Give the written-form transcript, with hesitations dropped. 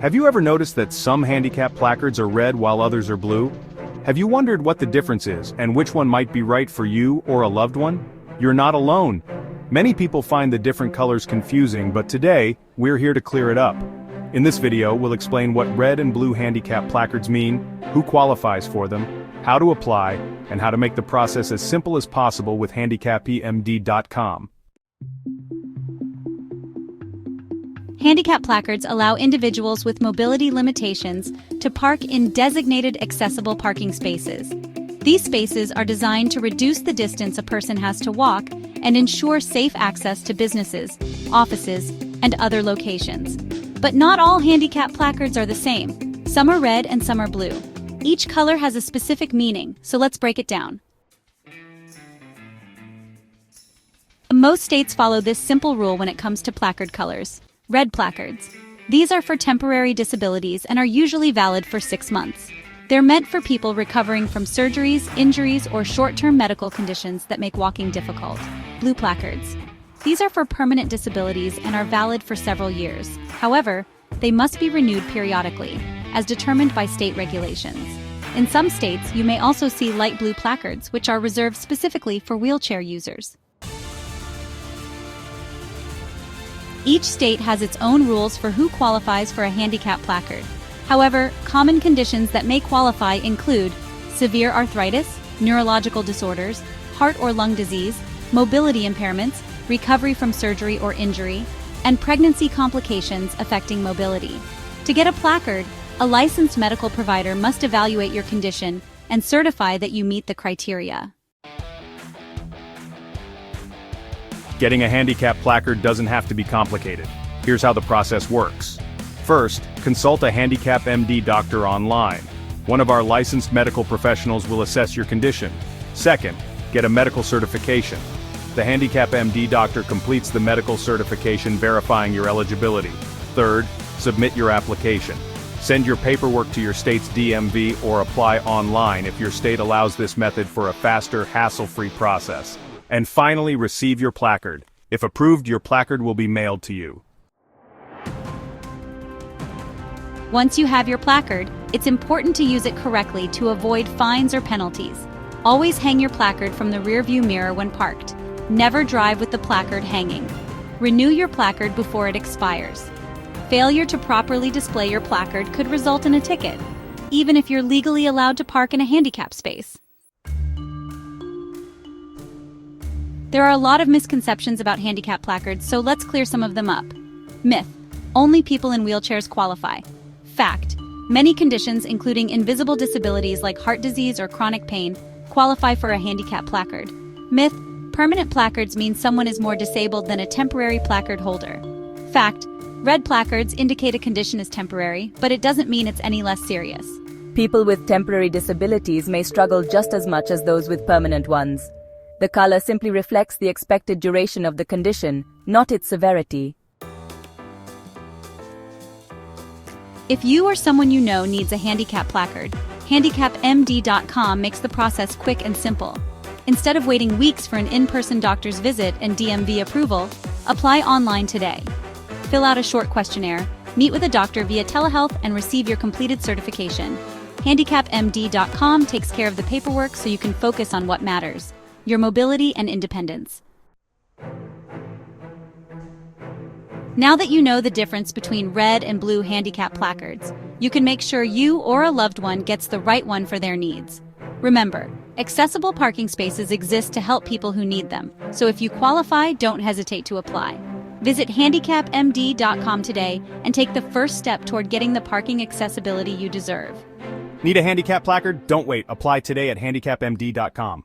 Have you ever noticed that some handicap placards are red while others are blue? Have you wondered what the difference is and which one might be right for you or a loved one? You're not alone. Many people find the different colors confusing, but today, we're here to clear it up. In this video, we'll explain what red and blue handicap placards mean, who qualifies for them, how to apply, and how to make the process as simple as possible with handicapemd.com. Handicap placards allow individuals with mobility limitations to park in designated accessible parking spaces. These spaces are designed to reduce the distance a person has to walk and ensure safe access to businesses, offices, and other locations. But not all handicap placards are the same. Some are red and some are blue. Each color has a specific meaning, so let's break it down. Most states follow this simple rule when it comes to placard colors. Red placards. These are for temporary disabilities and are usually valid for 6 months. They're meant for people recovering from surgeries, injuries, or short-term medical conditions that make walking difficult. Blue placards. These are for permanent disabilities and are valid for several years. However, they must be renewed periodically, as determined by state regulations. In some states, you may also see light blue placards, which are reserved specifically for wheelchair users. Each state has its own rules for who qualifies for a handicap placard. However, common conditions that may qualify include severe arthritis, neurological disorders, heart or lung disease, mobility impairments, recovery from surgery or injury, and pregnancy complications affecting mobility. To get a placard, a licensed medical provider must evaluate your condition and certify that you meet the criteria. Getting a handicap placard doesn't have to be complicated. Here's how the process works. First, consult a Handicap MD doctor online. One of our licensed medical professionals will assess your condition. Second, get a medical certification. The Handicap MD doctor completes the medical certification verifying your eligibility. Third, submit your application. Send your paperwork to your state's DMV or apply online if your state allows this method for a faster, hassle-free process. And finally, receive your placard. If approved, your placard will be mailed to you. Once you have your placard, it's important to use it correctly to avoid fines or penalties. Always hang your placard from the rearview mirror when parked. Never drive with the placard hanging. Renew your placard before it expires. Failure to properly display your placard could result in a ticket, even if you're legally allowed to park in a handicap space. There are a lot of misconceptions about handicap placards, so let's clear some of them up. Myth: only people in wheelchairs qualify. Fact: many conditions, including invisible disabilities like heart disease or chronic pain, qualify for a handicap placard. Myth: permanent placards mean someone is more disabled than a temporary placard holder. Fact: red placards indicate a condition is temporary, but it doesn't mean it's any less serious. People with temporary disabilities may struggle just as much as those with permanent ones. The color simply reflects the expected duration of the condition, not its severity. If you or someone you know needs a handicap placard, handicapmd.com makes the process quick and simple. Instead of waiting weeks for an in-person doctor's visit and DMV approval, apply online today. Fill out a short questionnaire, meet with a doctor via telehealth, and receive your completed certification. Handicapmd.com takes care of the paperwork so you can focus on what matters: your mobility and independence. Now that you know the difference between red and blue handicap placards, you can make sure you or a loved one gets the right one for their needs. Remember, accessible parking spaces exist to help people who need them, so if you qualify, don't hesitate to apply. Visit handicapmd.com today and take the first step toward getting the parking accessibility you deserve. Need a handicap placard? Don't wait. Apply today at handicapmd.com.